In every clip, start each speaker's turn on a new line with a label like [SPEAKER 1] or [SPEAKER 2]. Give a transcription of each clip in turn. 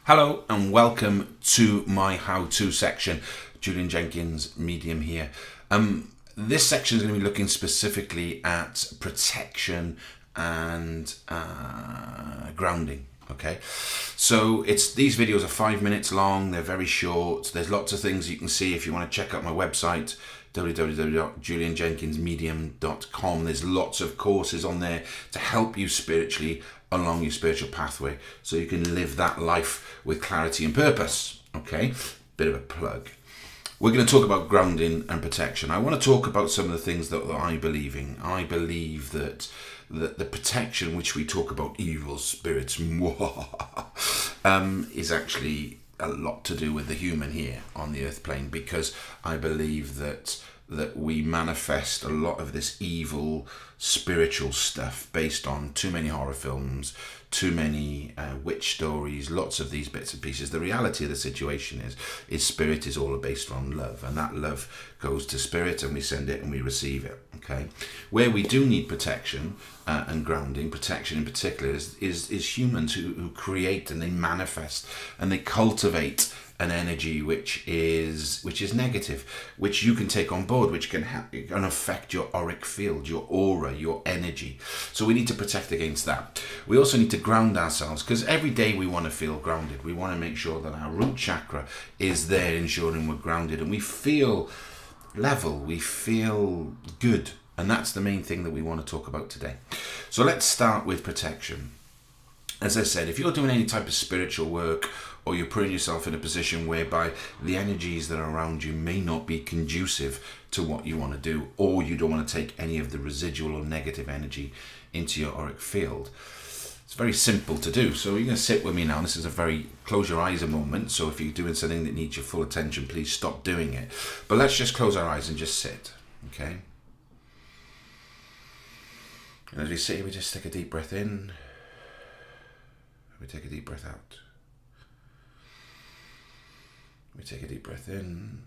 [SPEAKER 1] Hello and welcome to my how-to section. Julian Jenkins, medium here. This section is going to be looking specifically at protection and grounding. Okay, so these videos are 5 minutes long. They're very short. There's lots of things you can see if you want to check out my website, www.julianjenkinsmedium.com. There's lots of courses on there to help you spiritually along your spiritual pathway so you can live that life with clarity and purpose. Okay, bit of a plug. We're going to talk about grounding and protection. I want to talk about some of the things that I believe in. I believe that the protection which we talk about, evil spirits, is actually a lot to do with the human here on the earth plane, because I believe that we manifest a lot of this evil spiritual stuff based on too many horror films, too many witch stories, lots of these bits and pieces. The reality of the situation is spirit is all based on love, and that love goes to spirit and we send it and we receive it. Okay, where we do need protection and grounding, protection in particular, is humans who create and they manifest and they cultivate an energy which is negative, which you can take on board, which can affect your auric field, your aura, your energy. So we need to protect against that. We also need to ground ourselves, because every day we want to feel grounded. We want to make sure that our root chakra is there, ensuring we're grounded and we feel level, we feel good. And that's the main thing that we want to talk about today. So let's start with protection. As I said, if you're doing any type of spiritual work, or you're putting yourself in a position whereby the energies that are around you may not be conducive to what you want to do, or you don't want to take any of the residual or negative energy into your auric field, it's very simple to do. So you're going to sit with me now. This is a very close your eyes a moment. So if you're doing something that needs your full attention, please stop doing it. But let's just close our eyes and just sit. Okay. And as we sit, we just take a deep breath in. We take a deep breath out. We take a deep breath in.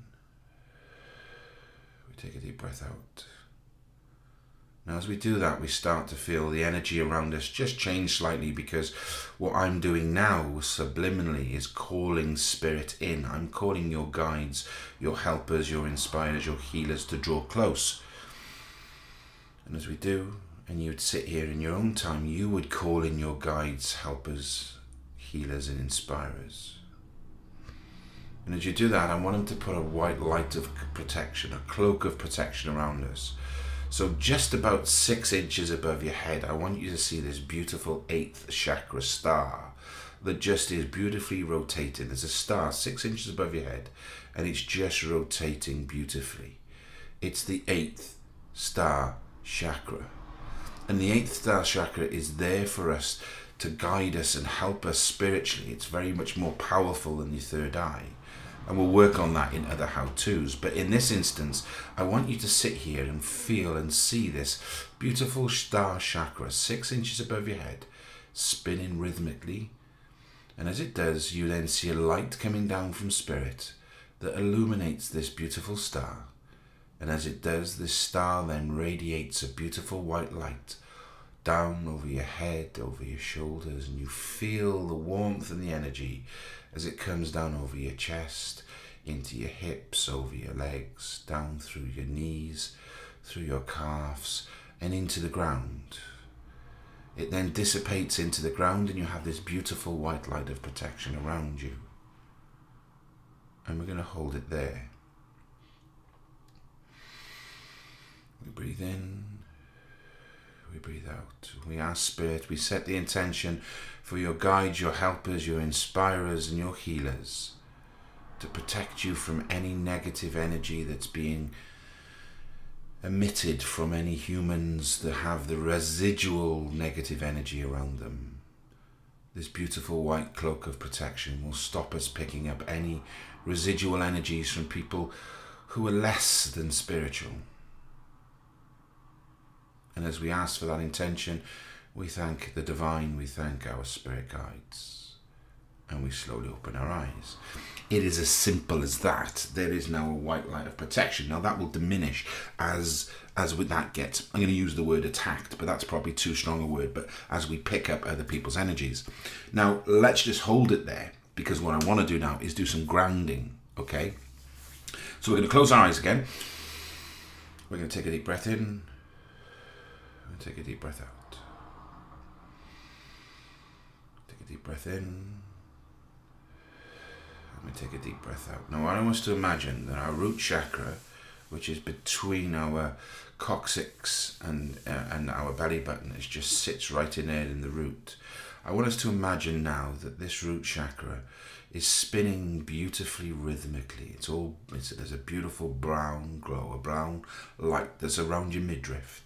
[SPEAKER 1] We take a deep breath out. Now as we do that, we start to feel the energy around us just change slightly, because what I'm doing now subliminally is calling spirit in. I'm calling your guides, your helpers, your inspirers, your healers to draw close. And as we do, and you'd sit here in your own time, you would call in your guides, helpers, healers and inspirers. And as you do that, I want them to put a white light of protection, a cloak of protection around us. So just about 6 inches above your head, I want you to see this beautiful 8th chakra star that just is beautifully rotating. There's a star 6 inches above your head, and it's just rotating beautifully. It's the 8th star chakra. And the 8th star chakra is there for us to guide us and help us spiritually. It's very much more powerful than the third eye. And we'll work on that in other how-tos. But in this instance, I want you to sit here and feel and see this beautiful star chakra 6 inches above your head, spinning rhythmically. And as it does, you then see a light coming down from spirit that illuminates this beautiful star. And as it does, this star then radiates a beautiful white light down over your head, over your shoulders, and you feel the warmth and the energy as it comes down over your chest, into your hips, over your legs, down through your knees, through your calves, and into the ground. It then dissipates into the ground, and you have this beautiful white light of protection around you. And we're going to hold it there. We breathe in, we breathe out. We ask Spirit, we set the intention for your guides, your helpers, your inspirers and your healers to protect you from any negative energy that's being emitted from any humans that have the residual negative energy around them. This beautiful white cloak of protection will stop us picking up any residual energies from people who are less than spiritual. And as we ask for that intention, we thank the divine, we thank our spirit guides, and we slowly open our eyes. It is as simple as that. There is now a white light of protection. Now that will diminish as with that gets, I'm going to use the word attacked, but that's probably too strong a word, but as we pick up other people's energies. Now let's just hold it there, because what I want to do now is do some grounding, okay? So we're going to close our eyes again. We're going to take a deep breath in, and take a deep breath out. Take a deep breath in, and we take a deep breath out. Now I want us to imagine that our root chakra, which is between our coccyx and our belly button, it just sits right in there in the root. I want us to imagine now that this root chakra is spinning beautifully rhythmically. There's a beautiful brown glow, a brown light that's around your midriff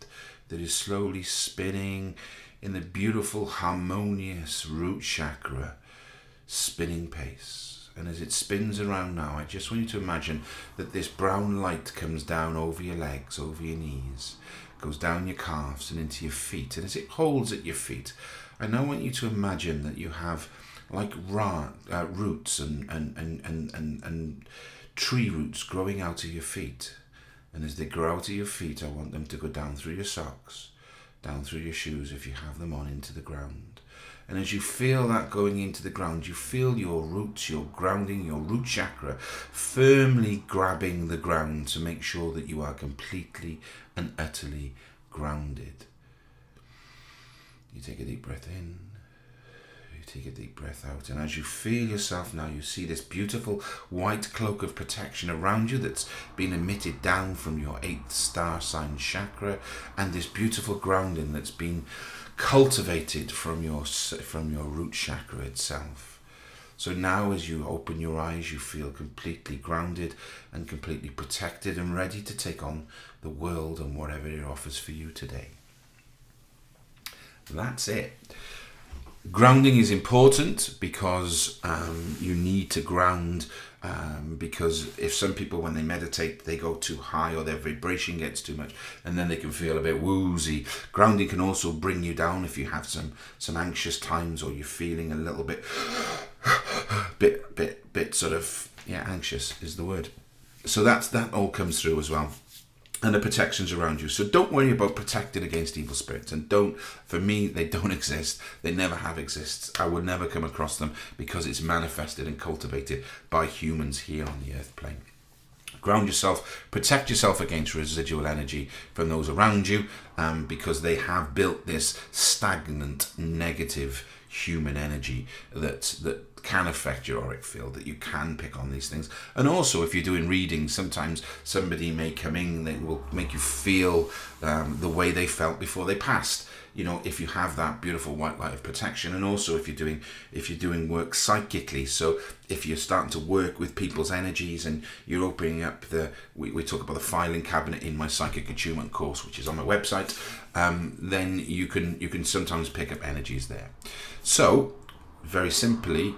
[SPEAKER 1] that is slowly spinning in the beautiful harmonious root chakra spinning pace. And as it spins around now, I just want you to imagine that this brown light comes down over your legs, over your knees, goes down your calves and into your feet. And as it holds at your feet, I now want you to imagine that you have like roots and tree roots growing out of your feet. And as they grow out of your feet, I want them to go down through your socks, down through your shoes if you have them on, into the ground. And as you feel that going into the ground, you feel your roots, your grounding, your root chakra firmly grabbing the ground to make sure that you are completely and utterly grounded. You take a deep breath in, you take a deep breath out, and as you feel yourself now, you see this beautiful white cloak of protection around you that's been emitted down from your 8th star sign chakra, and this beautiful grounding that's been cultivated from your root chakra itself. So now as you open your eyes, you feel completely grounded and completely protected and ready to take on the world and whatever it offers for you today. That's it. Grounding is important because you need to ground, because if some people, when they meditate, they go too high or their vibration gets too much and then they can feel a bit woozy. Grounding can also bring you down if you have some anxious times, or you're feeling a little bit sort of, anxious is the word. So that all comes through as well. And the protections around you. So don't worry about protecting against evil spirits. And for me, they don't exist. They never have existed. I will never come across them because it's manifested and cultivated by humans here on the earth plane. Ground yourself, protect yourself against residual energy from those around you, because they have built this stagnant, negative human energy that can affect your auric field, that you can pick on these things. And also, if you're doing readings, sometimes somebody may come in, they will make you feel the way they felt before they passed. If you have that beautiful white light of protection. And also if you're doing work psychically, so if you're starting to work with people's energies and you're opening up we talk about the filing cabinet in my psychic attunement course, which is on my website, then you can sometimes pick up energies there. So very simply,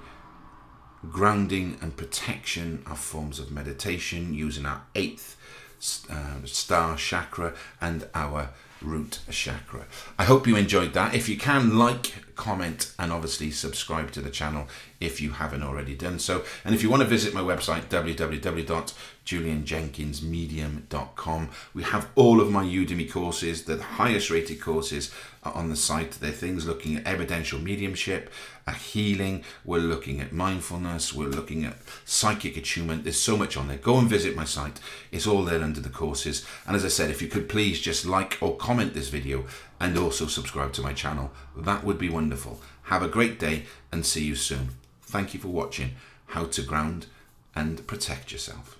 [SPEAKER 1] grounding and protection are forms of meditation using our 8th star chakra and our root chakra. I hope you enjoyed that. If you can, like, comment, and obviously subscribe to the channel if you haven't already done so. And if you want to visit my website, www.julianjenkinsmedium.com, we have all of my Udemy courses. The highest rated courses are on the site. They're things looking at evidential mediumship, healing. We're looking at mindfulness. We're looking at psychic attunement. There's so much on there. Go and visit my site. It's all there under the courses. And as I said, if you could please just like or comment this video and also subscribe to my channel, that would be wonderful. Have a great day and see you soon. Thank you for watching How to Ground and Protect Yourself.